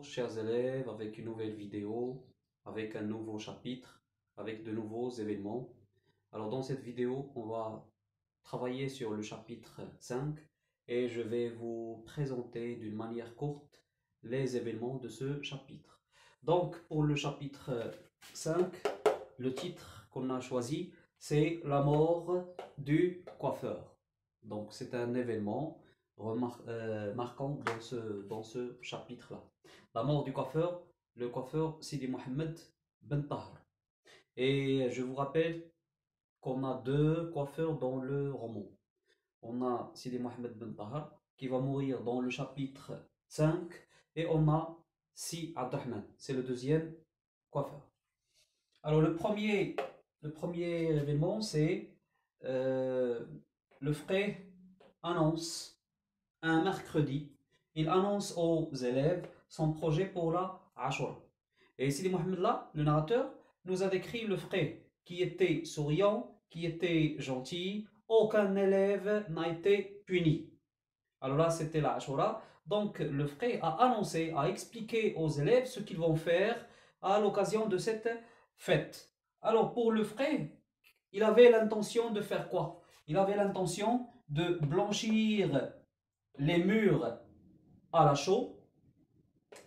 chers élèves, avec une nouvelle vidéo, avec un nouveau chapitre, avec de nouveaux événements. Alors dans cette vidéo, on va travailler sur le chapitre 5 et je vais vous présenter d'une manière courte les événements de ce chapitre. Donc pour le chapitre 5, le titre qu'on a choisi, c'est la mort du coiffeur. Donc c'est un événement marquant dans ce chapitre-là. La mort du coiffeur, le coiffeur Sidi Mohammed Ben Tahar. Et je vous rappelle qu'on a deux coiffeurs dans le roman. On a Sidi Mohammed Ben Tahar qui va mourir dans le chapitre 5 et on a Si Abdurrahman, c'est le deuxième coiffeur. Alors le premier événement, c'est le frère annonce un mercredi, il annonce aux élèves son projet pour la Ashura. Et Sidi Mohammed là, le narrateur, nous a décrit le frère qui était souriant, qui était gentil, aucun élève n'a été puni. Alors là, c'était la Ashura. Donc le frère a annoncé, a expliqué aux élèves ce qu'ils vont faire à l'occasion de cette fête. Alors pour le frère, il avait l'intention de faire quoi? Il avait l'intention de blanchir les murs à la chaux,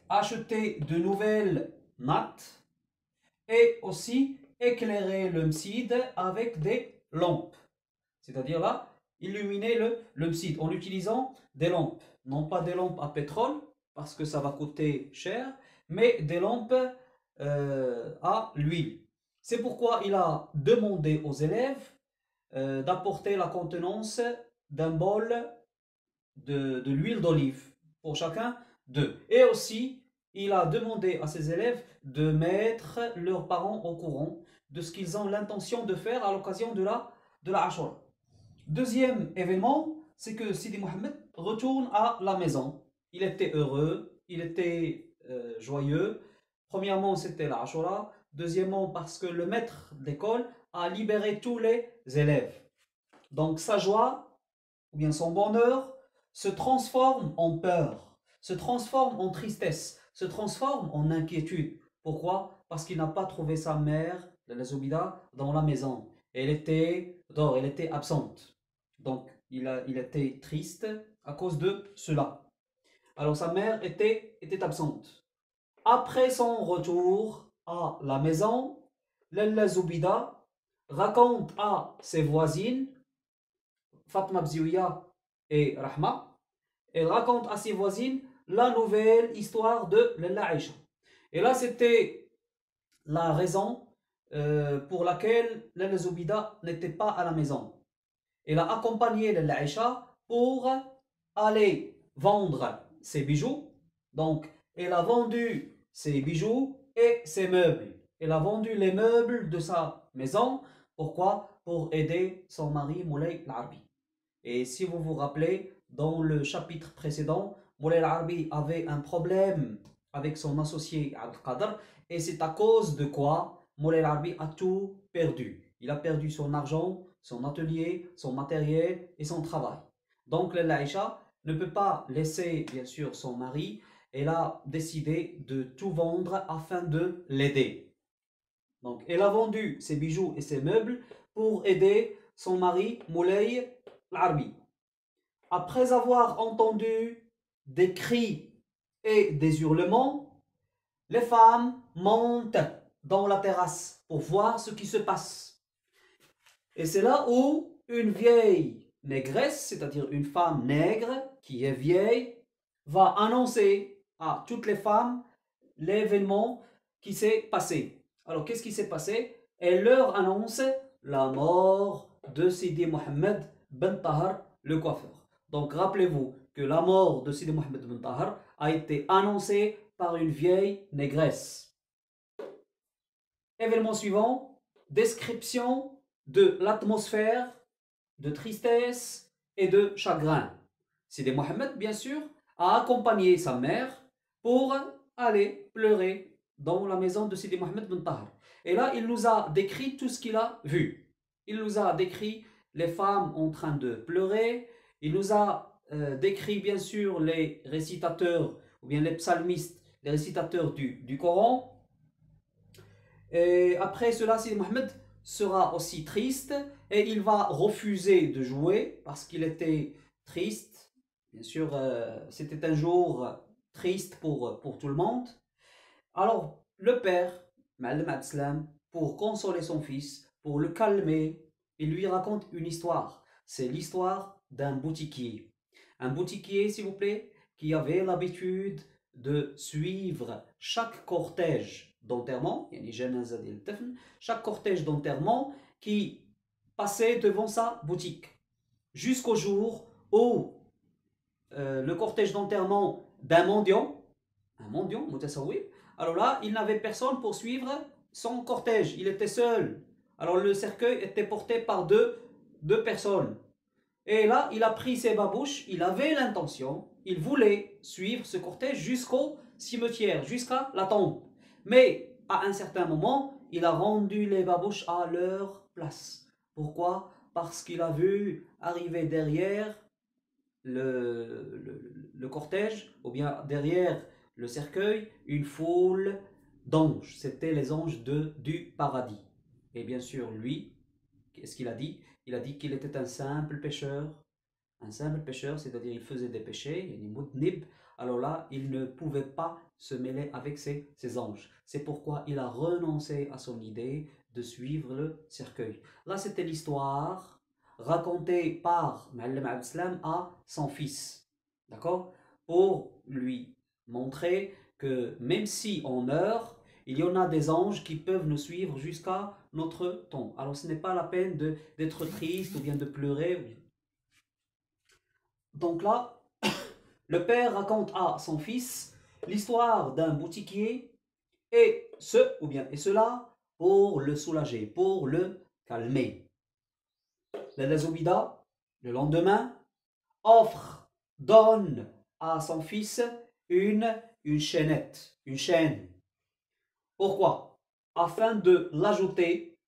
acheter de nouvelles nattes et aussi éclairer le mside avec des lampes. C'est-à-dire là, illuminer le mside en utilisant des lampes. Non pas des lampes à pétrole, parce que ça va coûter cher, mais des lampes à l'huile. C'est pourquoi il a demandé aux élèves d'apporter la contenance d'un bol de l'huile d'olive pour chacun d'eux. Et aussi, il a demandé à ses élèves de mettre leurs parents au courant de ce qu'ils ont l'intention de faire à l'occasion de la Ashura. Deuxième événement, c'est que Sidi Mohammed retourne à la maison. Il était heureux, il était joyeux. Premièrement, c'était la Ashura. Deuxièmement, parce que le maître d'école a libéré tous les élèves. Donc sa joie, ou bien son bonheur, se transforme en peur, se transforme en tristesse, se transforme en inquiétude. Pourquoi? Parce qu'il n'a pas trouvé sa mère, la Zoubida, dans la maison. Elle était dehors, elle était absente. Donc il était triste à cause de cela. Alors sa mère était absente. Après son retour à la maison, Lalla Zoubida raconte à ses voisines, Fatma Bziouya et Rahma, elle raconte à ses voisines la nouvelle histoire de Lalla Aïcha. Et là, c'était la raison pour laquelle Lalla Zoubida n'était pas à la maison. Elle a accompagné Lalla Aïcha pour aller vendre ses bijoux. Donc, elle a vendu ses bijoux et ses meubles. Elle a vendu les meubles de sa maison. Pourquoi? Pour aider son mari Moulay Larbi. Et si vous vous rappelez, dans le chapitre précédent, Moulay Larbi avait un problème avec son associé Abdelkader. Et c'est à cause de quoi Moulay Larbi a tout perdu. Il a perdu son argent, son atelier, son matériel et son travail. Donc Lalla Aïcha ne peut pas laisser bien sûr son mari. Elle a décidé de tout vendre afin de l'aider. Donc elle a vendu ses bijoux et ses meubles pour aider son mari Moulay Larbi. Après avoir entendu des cris et des hurlements, les femmes montent dans la terrasse pour voir ce qui se passe. Et c'est là où une vieille négresse, c'est-à-dire une femme nègre qui est vieille, va annoncer à toutes les femmes l'événement qui s'est passé. Alors qu'est-ce qui s'est passé? Elle leur annonce la mort de Sidi Mohammed Ben Tahar, le coiffeur. Donc rappelez-vous que la mort de Sidi Mohammed Ben Tahar a été annoncée par une vieille négresse. Événement suivant, description de l'atmosphère de tristesse et de chagrin. Sidi Mohammed, bien sûr, a accompagné sa mère pour aller pleurer dans la maison de Sidi Mohammed Ben Tahar. Et là, il nous a décrit tout ce qu'il a vu. Il nous a décrit les femmes en train de pleurer. Il nous a décrit, bien sûr, les récitateurs ou bien les psalmistes les récitateurs du Coran. Et après cela, Sidi Mohammed sera aussi triste et il va refuser de jouer parce qu'il était triste. Bien sûr, c'était un jour triste pour tout le monde. Alors, le père, Ma'alem Abdeslam, pour consoler son fils, pour le calmer, il lui raconte une histoire. C'est l'histoire d'un boutiquier. Un boutiquier, s'il vous plaît, qui avait l'habitude de suivre chaque cortège d'enterrement, chaque cortège d'enterrement qui passait devant sa boutique, jusqu'au jour où le cortège d'enterrement d'un mendiant, un mendiant, Moutasawi, alors là, il n'avait personne pour suivre son cortège, il était seul. Alors le cercueil était porté par deux personnes. Et là, il a pris ses babouches, il avait l'intention, il voulait suivre ce cortège jusqu'au cimetière, jusqu'à la tombe. Mais à un certain moment, il a rendu les babouches à leur place. Pourquoi? Parce qu'il a vu arriver derrière le cortège, ou bien derrière le cercueil, une foule d'anges. C'était les anges du paradis. Et bien sûr, lui, qu'est-ce qu'il a dit? Il a dit qu'il était un simple pécheur. Un simple pécheur, c'est-à-dire il faisait des péchés, alors là, il ne pouvait pas se mêler avec ces anges. C'est pourquoi il a renoncé à son idée de suivre le cercueil. Là, c'était l'histoire racontée par Ma'alem Abdeslam à son fils. D'accord? Pour lui montrer que même si on meurt, il y en a des anges qui peuvent nous suivre jusqu'à notre tombe. Alors ce n'est pas la peine d'être triste ou bien de pleurer. Donc là, le père raconte à son fils l'histoire d'un boutiquier et cela pour le soulager, pour le calmer. La Zoubida, le lendemain, donne à son fils une chaînette, une chaîne. Pourquoi? Afin d'ajouter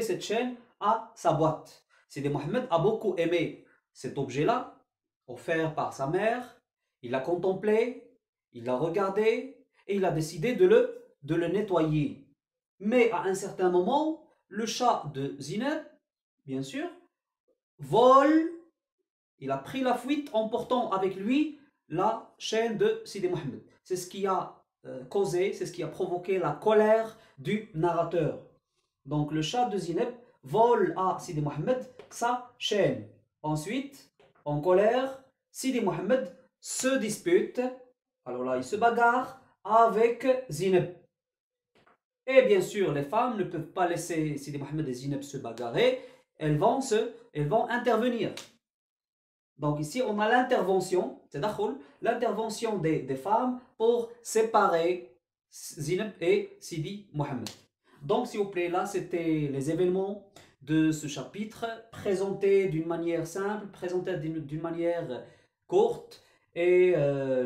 cette chaîne à sa boîte. Sidi Mohammed a beaucoup aimé cet objet-là, offert par sa mère. Il l'a contemplé, il l'a regardé et il a décidé de le nettoyer. Mais à un certain moment, le chat de Zineb, bien sûr, vole. Il a pris la fuite en portant avec lui la chaîne de Sidi Mohammed. C'est ce qui a causé, c'est ce qui a provoqué la colère du narrateur. Donc le chat de Zineb vole à Sidi Mohammed sa chaîne. Ensuite, en colère, Sidi Mohammed se dispute. Alors là, il se bagarre avec Zineb. Et bien sûr, les femmes ne peuvent pas laisser Sidi Mohammed et Zineb se bagarrer. Elles vont intervenir. Donc ici, on a l'intervention, c'est l'intervention des femmes pour séparer Zineb et Sidi Mohammed. Donc s'il vous plaît, là c'était les événements de ce chapitre, présentés d'une manière simple, présentés d'une manière courte, et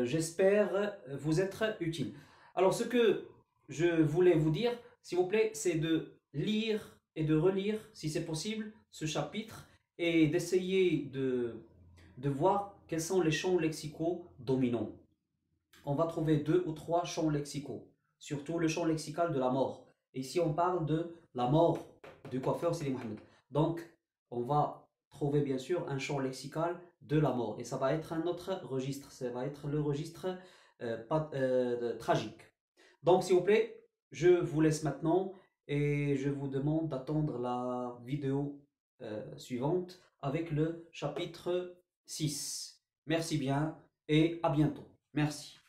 j'espère vous être utile. Alors ce que je voulais vous dire, s'il vous plaît, c'est de lire et de relire, si c'est possible, ce chapitre, et d'essayer de voir quels sont les champs lexicaux dominants. On va trouver 2 ou 3 champs lexicaux, surtout le champ lexical de la mort. Et ici, on parle de la mort du coiffeur Sidi Mohammed. Donc, on va trouver bien sûr un champ lexical de la mort. Et ça va être un autre registre, ça va être le registre tragique. Donc, s'il vous plaît, je vous laisse maintenant et je vous demande d'attendre la vidéo suivante avec le chapitre 6. Merci bien et à bientôt. Merci.